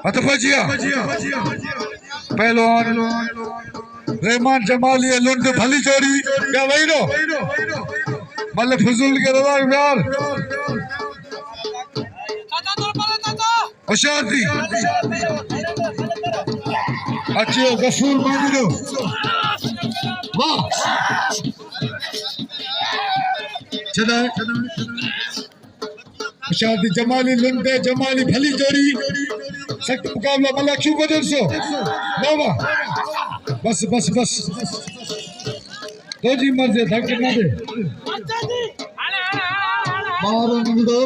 अतफजिया पहलवान रहमान जमाली लुंड भली जोड़ी क्या वही रो मतलब फजूल के रजा प्यार अशांति अच्छे गफूर मांगो वाह चला अशांति जमाली लुंडे जमाली भली जोड़ी सख्त मुकाबला मल्ला क्यों बदल सो बाबा बस बस बस तो जी मर्जी धक्के ना दे बाहर निकलो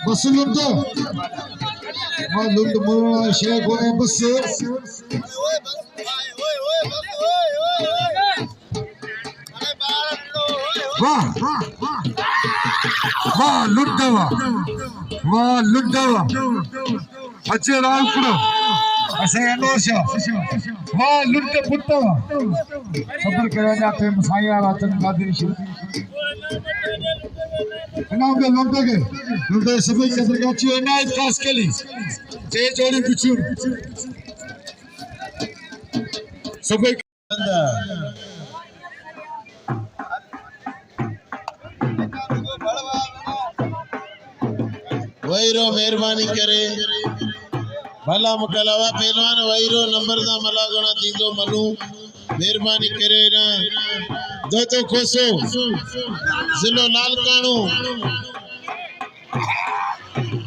बस लुंडो मां लुंड मोरा शेख होए बस वाह वाह लुंडवा वाह लुंडवा अच्छे राव करो ऐसे अनोशा वाह लुंड पुत्तवा सबर करे जाते मसाया रातन कादिर शुरू इनाम के लुंडे सभी कदर का चियो नाइट खास केली जे जोड़ी पिछु सभी वहीरो मेहरबानी करे भला मुकलावा पहलवान वहीरो नंबर दा मला गणा दींदो मनु मेहरबानी करे ना दो तो खोसो जिलो लाल काणो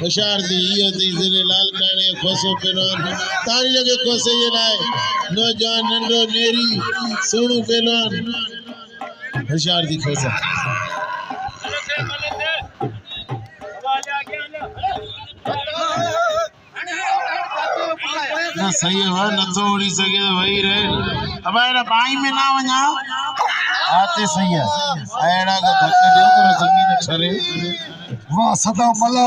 होशियार दी यो दी जिले लाल काणे खोसो पहलवान तारी लगे खोसे ये लाए नौजवान नंदो नेरी सोनू पहलवान होशियार दी खोसा ना सही है न तो उड़ी सके तो वही रहे अब एड़ा बाई में ना वना आते सही है एड़ा का धक्का दे तो जमीन छरे वाह सदा मला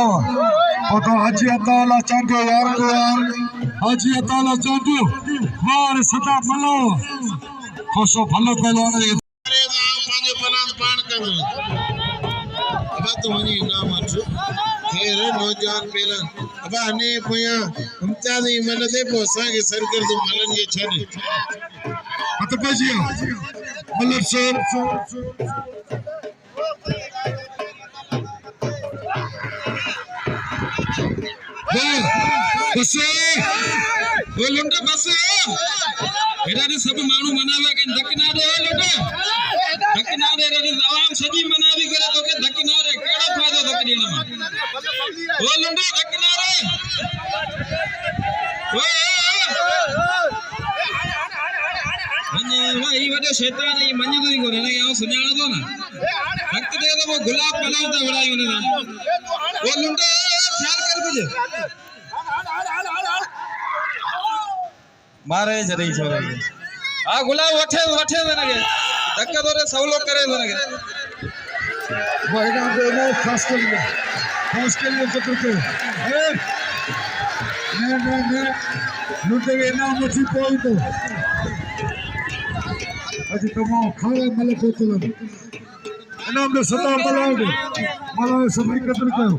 ओ तो हाजी अताला चांदो यार को यार हाजी अताला चांदो वाह सदा मला खुशो भलो पहलवान अरे पांच पलान पान कर अब तो वनी ना माचो खेर नौजवान पहला अब अने पोया हमता नहीं मन दे पोसा के सर कर दो मलन ये छने अतफजिया मल्लर सर बस वो लुंडे बस एडा ने सब मानू मनावे के धक्कना दे लुंडे धक्कना दे रे आवाम सजी मनावी करे तो के धक्कना रे केड़ा फायदो धक्कनी ना वो लुंडे धक्कना रे ओ मने भाई वडे शैतान ये मन्नी तो को रे या सुनाणो तो ना धक्क दे तो वो गुलाब पलावता वड़ाई ने ना वो लुंडे ख्याल कर कुछ मारे जरी छोरे आ गुलाब वठे वठे वनगे धक्का तोरे सवलो करे वनगे वो इना पे ना खास के लिए चक्कर के ने लुटे के ना मुझी कोई तो अजी तुमो खावे मले को चलो इनाम दे सदा मलाओगे मला सभी कदर करो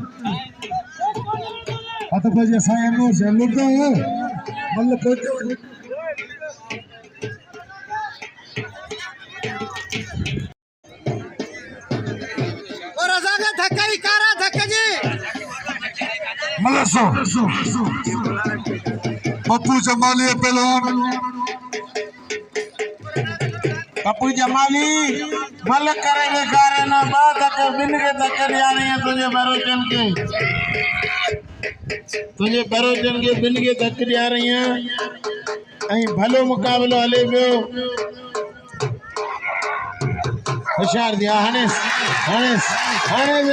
अतफजिया साया नो से लुटे है मल्ले पहुंचे मलसो पप्पू जमाली पहलवान पप्पू जमाली मल करे बेकार ना बात के बिन के धक्के यानी है तुझे बरोजन के बिन के धक्के आ रही हैं अई भलो मुकाबलो हले पियो होशियार दिया हनेस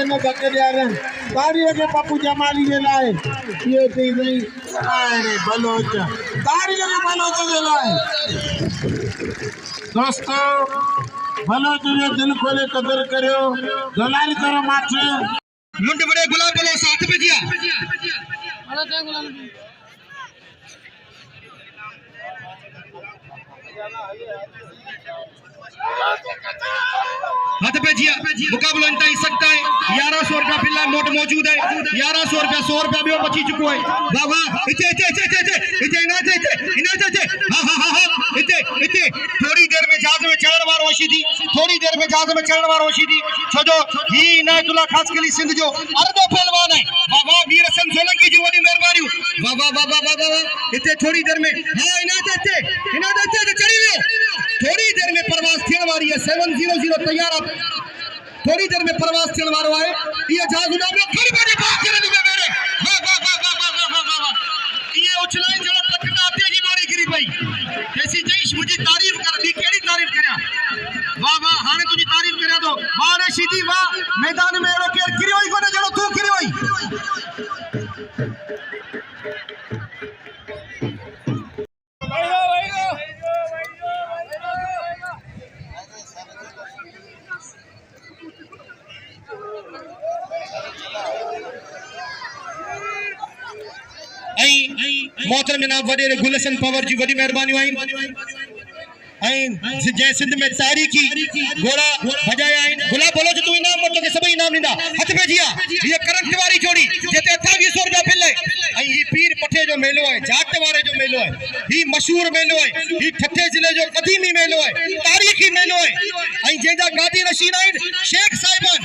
न धक्के आ रहे तारी के पप्पू जमाली के लाए ये थी नहीं अरे बलोच तारी के बलोच के लाए दोस्तों बलोच जो दिल खोले कदर करो दलाली करो माथे लुंड बड़े गुलाब बोलो साथ पे दिया हाथ पे जिया मुकाबला इंतहा सकता है 11 1100 रुपया फिलहाल मोट मौजूद है 1100 रुपया 100 रुपया भी बची चुको है वाह वाह इते थोड़ी देर में जहाज में चढ़न वारो वशी थी थोड़ी देर में जहाज में चढ़न वारो वशी थी छोजो ही इनायतुल्लाह खास कली सिंध जो अर्धो पहलवान है वाह वाह वीर हसन सोलंकी जी वडी मेहरबानी वाह वाह वाह वाह वाह इते थोड़ी देर में हां इनायत चढ़ी लियो थोड़ी देर में परवास थियण वारी है 700 तैयार आप थोड़ी देर में परवास थियण वारो है ये जहाज उड़ा में खड़ी बाजे बात करे दे मेरे वाह वाह वाह वाह वाह वाह ये उछलाई जड़ा टकना तेजी मारी गिरी भाई कैसी जईश मुझी तारीफ कर दी केड़ी तारीफ करया वाह वाह हाने तुझी तारीफ करया तो वाह रे सीधी वाह मैदान में एड़ो केर गिरी होई कोने जड़ो तू गिरी होई मोहतरम जनाब वडे गुलशन पवर जी वडी मेहरबानी जय सिंध में तारीखी घोड़ा भजाया गुलाब बोलो जो तू इनाम मत के सभी इनाम नींदा हथ पे जिया ये करंट वाली जोड़ी जेते 2800 रुपया मिले ही पीर पठे जो मेलो है जाट वारे जो मेलो है ही मशहूर मेलो है ही ठठे जिले जो कदीमी मेलो है तारीखी मेलो है जेजा गादी रशीद आइन शेख साहिबान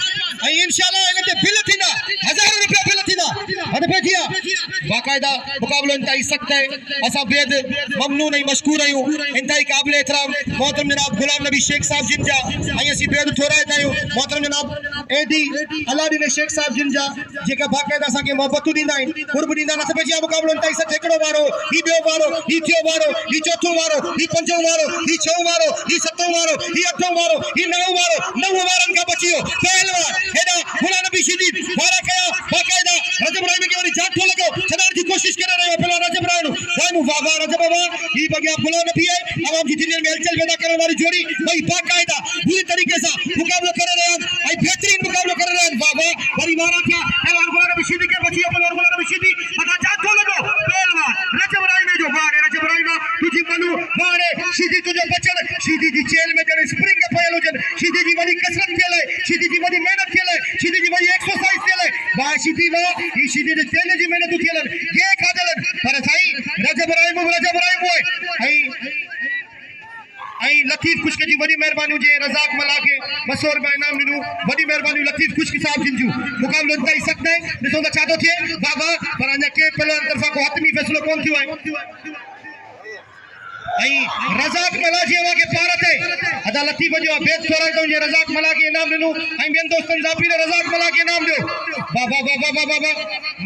इंशाल्लाह इनते बिल थीना 1000 रुपया बिल थीना हथ पे जिया बाकायदा मुकाबलो इंतई सकता है असा बेद ममनून है मशकूर आयो इंतई काबिल एहतराम मोहतरम जनाब गुलाम नबी शेख साहब जिनजा असी बेद थोड़ा तायो मोहतरम जनाब एडी अलादीन शेख साहब जिनजा जेका बाकायदा सा के मोहब्बत दींदा आइन कुर्ब दींदा न पे जिया मुकाबलो इंतई सकता एकड़ो वारो ही बियो वारो ही थियो वारो ही चौथो वारो ही पंजो वारो ही छो वारो ही सतो वारो ही अठो वारो ही नव वारन का बचियो पहलवान हेडा गुलाम नबी शदीद वारा कया बाकायदा रजब राय में के जाट लगे छनार की कोशिश कर रहे हो पहला रजब राय नु भाई मु वाह रजब बाबा ही बगिया गुलाम नबी है आवाम की दिल में हलचल पैदा करने वाली जोड़ी भाई बाकायदा पूरी तरीके से मुकाबला कर रहे हैं भाई बेहतरीन मुकाबला कर रहे हैं वाह वाह परिवार क्या पहलवान गुलाम नबी शदीद के बचियो पहलवान गुलाम नबी शदीद पता जाट लगे पहलवान रजब राय में जो वाह रजब राय ना तुझी मनु वारे शदीद तुझे बचन शदीद जी जेल में जने स्प्रिंग पयल जन शदीद जी वडी कसरत केले शदीद जी वडी मेहनत केले शदीद जी वडी एक्सरसाइज केले वाह शदीद वाह ही शदीद तेल जी मेहनत केलन ये खादलन पर साई रजब राय होय आई लतीफ खुशक जी वडी मेहरबानी जे रजाक मला के 200 रुपया इनाम दिनु वडी मेहरबानी लतीफ खुशक साहब जिनजू मुकाबलो इंतई सकते हैं दिसो ता चादो थे बाबा पर अने के पहलवान तरफा को हतमी फैसलो कौन थियो है आई रजाक मला जी वा के पारत है अदा लतीफ जो बेद थोड़ा तो ये रजाक मला के इनाम दिनु आई बेन दोस्तन जापी ने रजाक मला के इनाम दो बाबा बाबा बाबा बाबा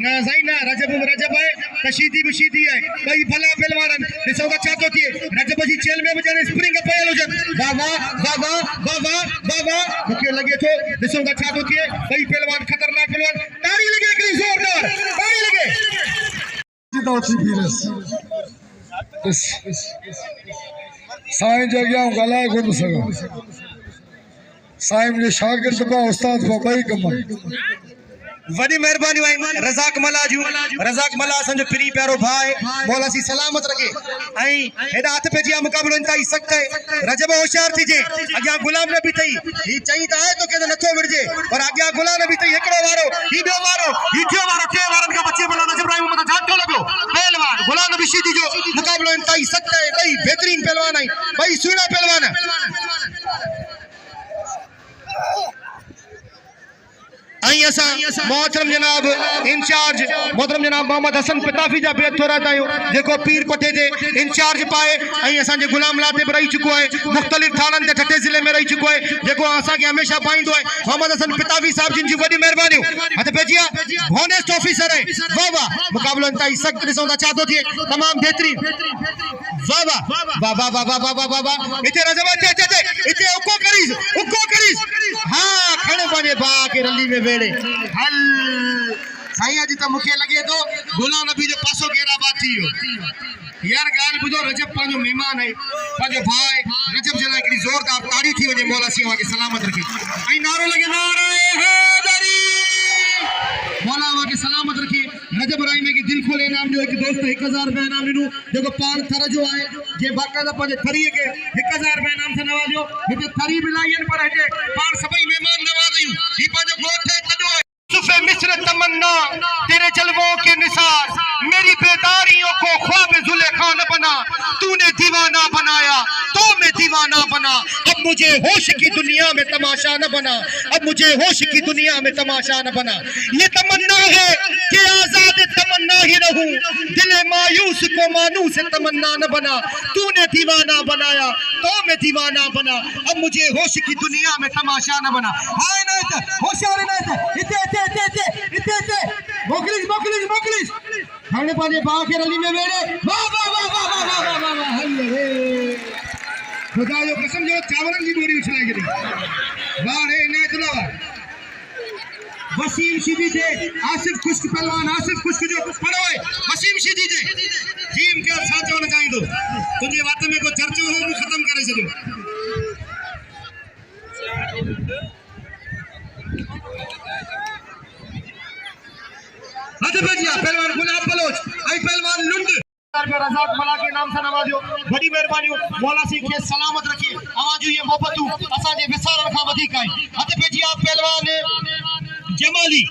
ना सही ना रजब है तशीदी बशीदी है कई भला पहलवान दिसो ता चादो थे रजब जी जेल में बजाने स्प्रिंग पयल जन बाबा बाबा बाबा बाबा मुके लगे तो दिसो ता चादो थे कई पहलवान खतरनाक पहलवान ताड़ी लगे कई जोरदार ताड़ी लगे तो थी पीरस साईं जगह गलाए कोन सघां साईं मुझे शागिर्द पा उस्ताद पा ॿई कम वडी मेहरबानी भाई रजाक मला संजो प्री प्यारो भाई मौला सी सलामत रखे आई हेदा हाथ पे जिया मुकाबलो इंतई सकते रजब होशियार थी जे अग्या गुलाम नबी तई ही चई ता है तो के नथो विरजे और अग्या गुलाम नबी तई एकड़ो वारो ही बे वारो ही थियो वारो के वारन का बच्चे बोला नजर इब्राहिम मत जाटो लगो पहलवान गुलाम नबी शीदी जो मुकाबलो इंतई सकते भाई बेहतरीन पहलवान है भाई सुना पहलवान मोहतरम जनाब इंचार्ज मोहतरम जनाब मोहम्मद हसन पिताफी जा बेद थोड़ा तायो जेको पीर पटे दे इंचार्ज पाए असा जे गुलाम लाते रही चुको है मुख्तलिफ थानन ते ठटे जिले में रही चुको है जेको असा के हमेशा पाइंदो है मोहम्मद हसन पिताफी साहब जिन जी वडी मेहरबानी हथ पेजिया होनेस्ट ऑफिसर है वाह वाह मुकाबलो इंतई सख्त दिसोंदा चाहतो थे तमाम बेहतरीन वाह वाह वाह वाह वाह वाह वाह वाह इते रजब इते उको करीस हां खणे बने बा के रली में वेड़े हल साईं जी तो मुखे लगे तो गुलाम नबी जो पासो गेरा बात थियो यार गाल बुझो रजब पांजो मेहमान है पांजो भाई रजब जला एकड़ी जोरदार ताड़ी थी वने मौला सिंह के सलामत रखी आई नारो लगे नारे हैदरी मौला के सलामत रखी रजब राय में की दिल खोले नाम जो एक दोस्त 1000 रुपया नाम दिनु देखो पान थर जो आए जे बाकायदा पंजे थरी के 1000 रुपया नाम से नवाजो हिते थरी मिलायन पर हटे पान सभी मेहमान नवाजयो ही पंजो गोठ है कदो मिस्र तमन्ना तेरे जलवों के निसार, मेरी बेदारियों को ख्वाब जुलेखा न बना, तूने दीवाना बनाया तो मैं दीवाना बना। अब मुझे होश की दुनिया में तमाशा न बना, अब मुझे होश की दुनिया में तमाशा न बना। ये तमन्ना है कि आजाद तमन्ना ही रहूं, दिल मायूस को मानूस तमन्ना न बना, तूने दीवाना बनाया तो मैं दीवाना बना। अब मुझे होश की दुनिया में तमाशा न बना। हाय नायत होशियार नायत इते इते इते इते इते इते मोकलिस मोकलिस मोकलिस खाने पाने बाके रली में मेरे वाह वाह वाह वाह वाह वाह वाह वाह हल्ले खुदा जो कसम जो चावलन की बोरी उछला गिरी वाह रे नायत ला वसीम शिदी थे आसिफ खुश्क पहलवान आसिफ खुश्क जो पड़ो है वसीम शिदी थे टीम के साथ होना चाहिए तो तुझे बात में को चर्चा हो खत्म करे छो भजिया पहलवान गुलाब बलोच आई पहलवान लुंड रजाक मला के नाम से नवाजो बड़ी मेहरबानी मौला सिंह के सलामत रखिए आवाजो ये मोहब्बतू असा जे विसारण का वधिक है हथ भजिया पहलवान जमाली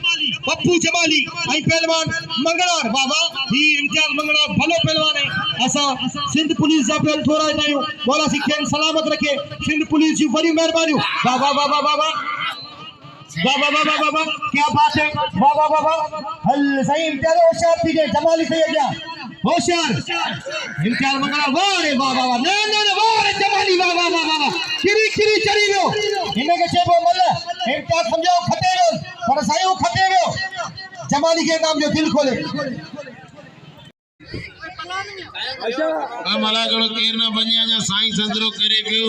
पप्पू जमाली आई पहलवान मंगलार बाबा ही इम्तियाज मंगलार भलो पहलवान है असा सिंध पुलिस जा बेल थोड़ा नहीं मौला सिंह के सलामत रखे सिंध पुलिस जी बड़ी मेहरबानी बाबा बाबा बाबा बाबा बाबा बाबा क्या बात है बाबा बाबा हल सही इम्तियाज होशियार थी गए जमाली से गया होशियार इम्तियाज मंगला वाह रे वाह वाह ना ना ना वाह रे जमाली वाह वाह वाह वाह किरी किरी चली गयो इने के चेबो मल इम्तियाज समझो खटे गयो पर सायो खटे गयो जमाली के नाम जो दिल खोले मला घणो केर न बने अञा साईं संदरो करे पियो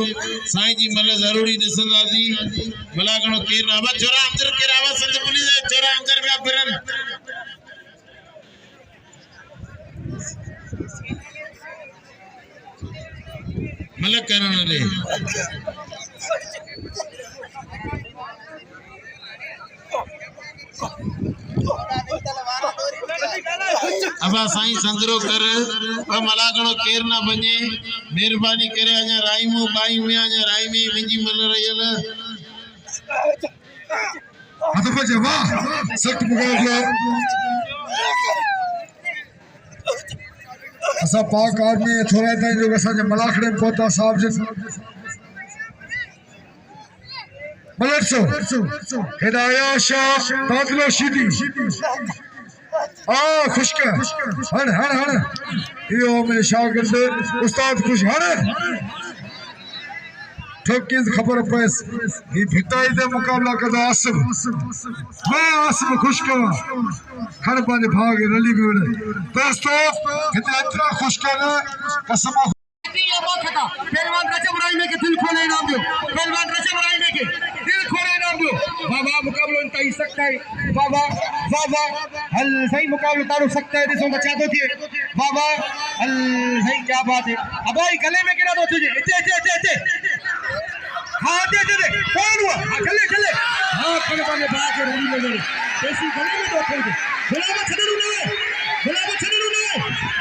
साईं जी मल जरूरी ॾिसंदासीं मला घणो केर न अब छोरा अंदर केर आवाज संद पुलिस छोरा अंदर पिया फिरन मल करण रे अब साईं संदरो कर मला घणो केर न बने मेहरबानी करे अञा राइमू बाई में अञा राइमी मुंहिंजी मन रहियल हथ पे जवा सख्त मुकाबला असा पाक आदमी थोड़ा ताईं जो असा जे मलाखड़े में पहुता साहब जे मलरसो हिदाया शाह तादलो शीदी खुशक हण हण हण यो मेरे शागिर्द उस्ताद खुश हण ठोकीज खबर पैस ये भिटाई दे मुकाबला कदा आसिफ मैं आसिफ खुश कवा हर पाने भाग रली में दोस्तों कितना इतना खुश करना कसम पहलवान रजब राइमे के दिल खोले नाम दो पहलवान रजब राइमे के दिल खोले नाम दो बाबा मुकाबलो इंतहा सकता है बाबा बाबा हल सही मुकाबलो तारो सकता है दिसो बचा दो दिए बाबा हल सही क्या बात है अब भाई गले में गिरा दो तुझे इते इते इते इते हां दे दे कौन हुआ गले गले हां पहलवान ने बात के रली में ऐसी गले में दो थे गले में छड़ू ना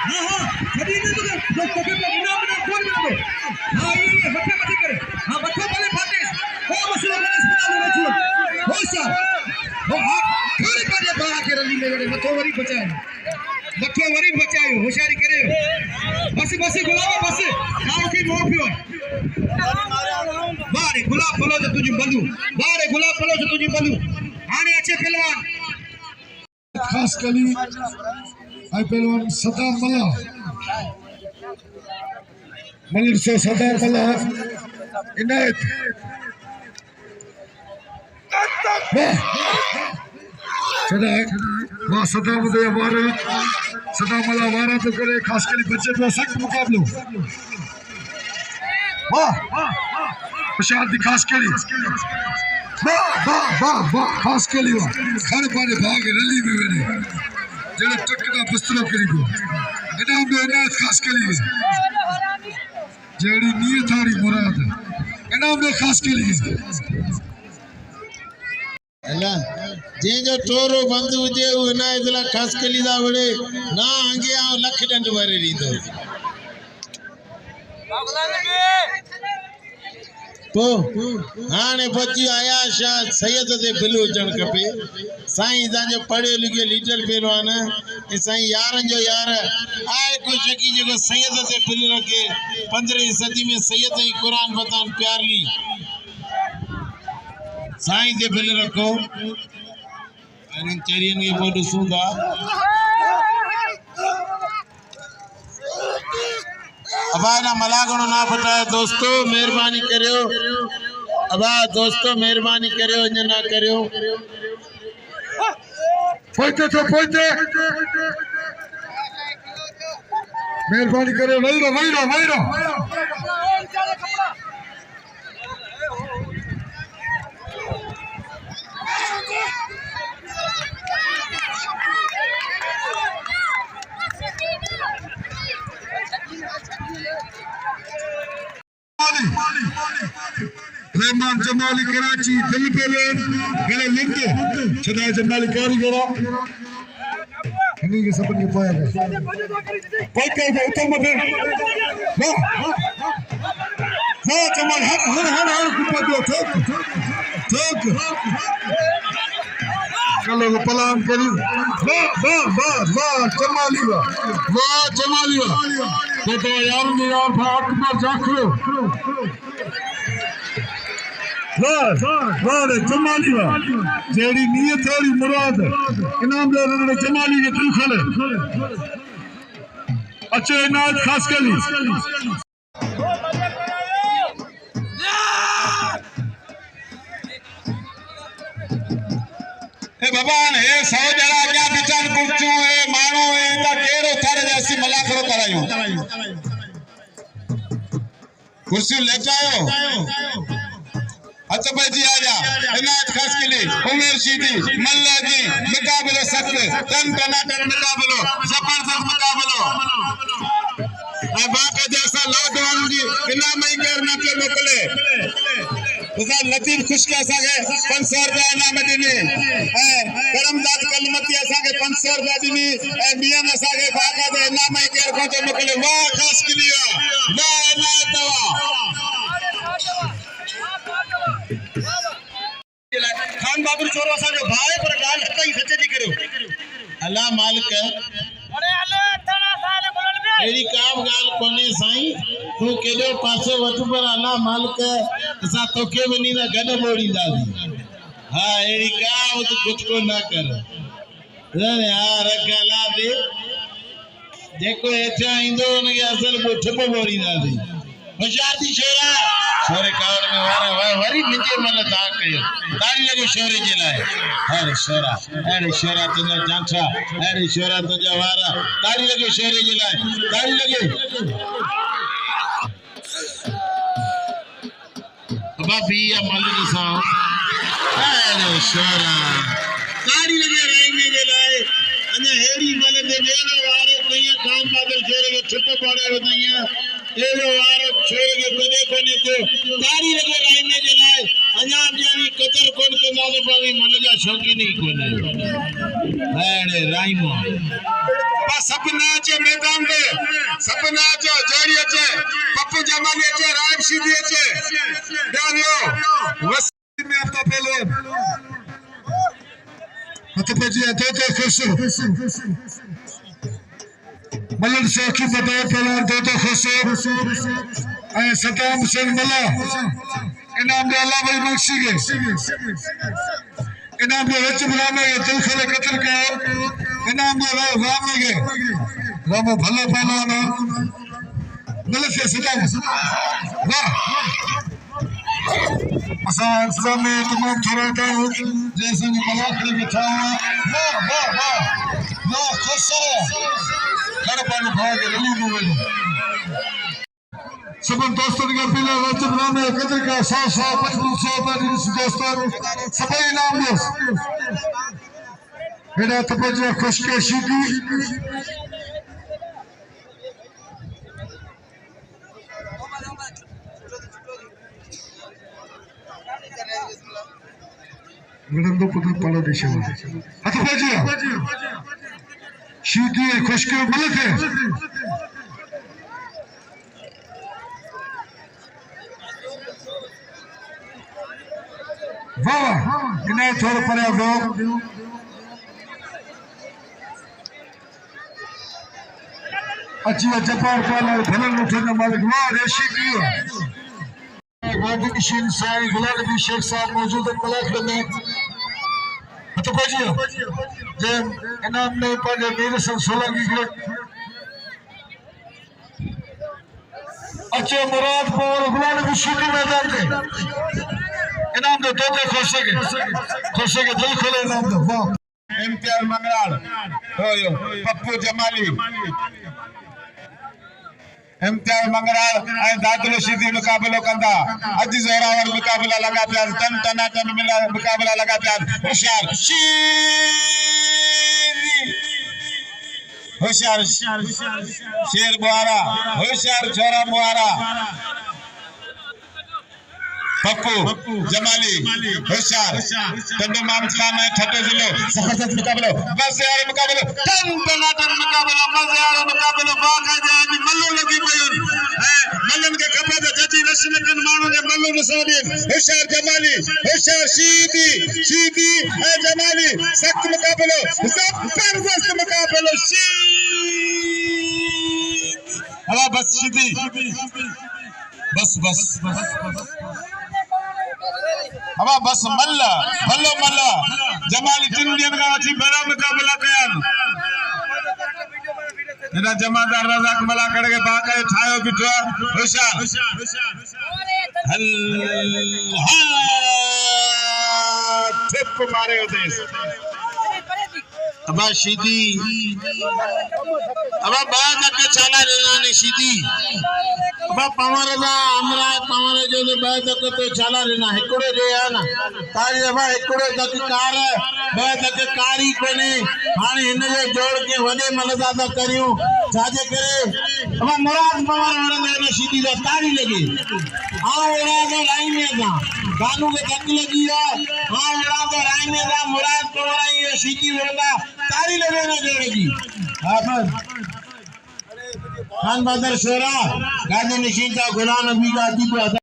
हां हां छड़ी ने तो तो इनाम ना खोल दे हां ये मथे मथे करे हां मथे वाले फाटे ओ मसला में अस्पताल में छुआ होशा वो खाली पाने बा के रली में मथो वरी बचायो होशियारी करे बस बस गुलाब बस गांव की मोह पियो बारे गुलाब फलो जो तुझी बंधु बारे गुलाब फलो जो तुझी बंधु आने अच्छे पहलवान खास कली आई पहलवान सदाम मला मलरसो सदाम मला इनायत वाह सदाम दे वारे सदाम मला वारा तो करे खास कली बच्चे पे सख्त मुकाबलो वाह प्रशांत खास कली वाह वाह वाह वाह खास कली वाह खाने पाने भाग रली में मेरे जरा टकदा बस्तरो करी को इनाम में इनायत खास कली जेड़ी नियत थारी मुराद इनाम में खास कली अल्लाह जे जो टोरो बंद हुजे इनायत ला खास कली दा वड़े ना आंगे आ लख डंड वारे रींदो तो हाणे बची आया शाह सैयद ते बिल हुजण खपे साईं तव्हांजो पढ़ियो लिखियो लीडर पहलवान ऐं साईं यारनि जो यार आहे को शकी जेको सैयद ते बिल रखे 15वीं सदी में सैयद ई क़ुरान बतान प्यार ली साईं ते बिल रखो इन्हनि चरियनि खे पोइ ॾिसूं था अबा ना मलागणो ना फटाए दोस्तों मेहरबानी करियो अबा दोस्तों मेहरबानी करियो इन ना करियो पोइते तो पोइते मेहरबानी करियो वही रहो रहमान जमाली कराची दिल पे गले लिंक छदा जमाली कारीगर इन्हीं के सपन के पाया गया कोई कहे उतर मत ना जमाल हर कुपतो ठोक चलो वो पलान करी वाह जमाली तो यार ने यार अकबर जाखरो वाह जमाली जेड़ी नियत थोड़ी मुराद इनाम दे रहे जमाली के दिल खले अच्छे इनाज खास करी ए भगवान हे 100 जणा क्या बिचार कुर्चू है मानो है ता केरो थारे जैसी मलाखड़ो करायो कुर्सी ले जाओ अच्छा भाई जी आजा इनाज खास के लिए उमेर शीदी मल्ला जी मुकाबले सख्त टन टनाटन मुकाबलो जबरदस्त मुकाबलो ए बाका जैसा नौजवान जी इनाम ही करना पे मोकले उसा लतीफ खुश के असाके 500 रुपया इनाम दिनी करमदाद कलमती असाके 500 रुपया दिनी मियां असाके बाका दे इनाम ही कर को तो मोकले वाह खास के लिए वाह ना दवा खान बाबू छोरो सा जो भाई पर गाल हटाई सच्चे जी करो अल्लाह मालिक अरे अल्लाह थना साले बोलन बे एड़ी काम गाल कोने साईं तू केडो पासो वठ पर अल्लाह मालिक असा तोखे वनी ना गड बोड़ींदा हां एड़ी काम तू कुछ को ना कर रे यार गला दे जेको एठा इंदो उनके असल को ठप बोड़ींदा दी होशियारी छोरा छोरे कार में वारा वरी मिंजे मन ता कयो तारी लगे छोरे जे लाए अरे छोरा तुझा जांठा अरे छोरा तुझा वारा तारी लगे छोरे जे लाए तारी लगे अबा बिया मल दिसा अरे छोरा तारी लगे राइने जे लाए अने हेड़ी मल दे वेलो वारे कई काम बादल छोरे के छुप पड़े वदइया एलो वारो छोरे के कदे कोने तो तारी लगे राइने जे लाए अञा जानी कदर कोन के नाले पावी मन जा शौकी नहीं कोने अरे राइमो बस सपना चे मैदान दे सपना चे जड़ी चे पप्पू जमाली चे राम सीधी चे ध्यानो वसी में आपका पहलवान मतलब जी तो खुश मलन शौकी बताए पहलवान तो खुश है सताम सिंह मला इनाम दे अल्लाह भाई बख्शी के इनाम दे वच बुलाने के दिल खले कत्ल का इनाम दे राम के रामो भला पहलवान मलन से सताम वाह असा इंतजाम में तमाम थोड़ा था जैसे कि मलाखड़ी बिठा वाह खुश है घर पर भाग रली में सबन दोस्तों के पीला वचन नामे कदर का 100 55 दोस्तों सभी नाम दोस्त मेरा तपजा खुश के शीदी गणंदो पता पालो देशा हाथ बाजिया शीदी खुश के मलक है वाह इन्हें थोड़ा परे दो अच्छी जपार पाला भलन उठने मालिक वाह रेशी की वादी शीन साई गुलाल भी शेख साहब मौजूद है मलाक में तो भाजी जे इनाम नहीं पाए वीर सिंह सोलंकी के अच्छे मुराद पवार गुलाल भी शूटिंग मैदान में इनाम दे दो खुशी के दिल खोले इनाम दो वाह इम्तियाज मंगराल होयो पप्पू जमाली इम्तियाज मंगराल ऐं दादलो सीधी मुकाबलो कंदा अज ज़ोरावर मुकाबला लगा पिया तन टनाटन मुकाबला लगा पिया होशियार होशियार शेर बुआरा होशियार छोरा बुआरा पप्पू जमाली होशियार तंदुमान खान है ठट्टे जिलो जबरदस्त मुकाबला मजे वाला मुकाबला टन टनाटन मुकाबला मजे वाला मुकाबला बाकायदा आज मल्लू लगी पयुन है मल्लन के कपड़े तो जजी रश्मि कन मानो ने मल्लू ने सवादी होशियार जमाली होशियार सीधी है जमाली सख्त मुकाबला जबरदस्त मुकाबला हवा बस सीधी बस हवा बस मल्ला जमाली टिंडियन का अच्छी बड़ा मुकाबला कयान इना जमादार रज़ाक मला करके बाका ठायो बिठो होशियार हल टिप मारे होते अबा सीधी अबा बात के चाला रेना ने सीधी अबा पवार दा हमरा पवार जो बात के तो चाला रेना एकड़ो जे है ना तारी अबा एकड़ो तक कार बात के कारी कोने हाने इन जो जोड़ के वने मलदा दा करियो जाजे करे अबा मुराद पवार वाले ने सीधी दा तारी लगी आ ओरा दा लाइन में दा गानू के तक लगी है आ ओरा दा लाइन में दा मुराद पवार ये सीधी होता तारी लगे ना जोड़ेगी हाफिज खान बहादुर शोरा गाजी नशीन का गुलाम नबी का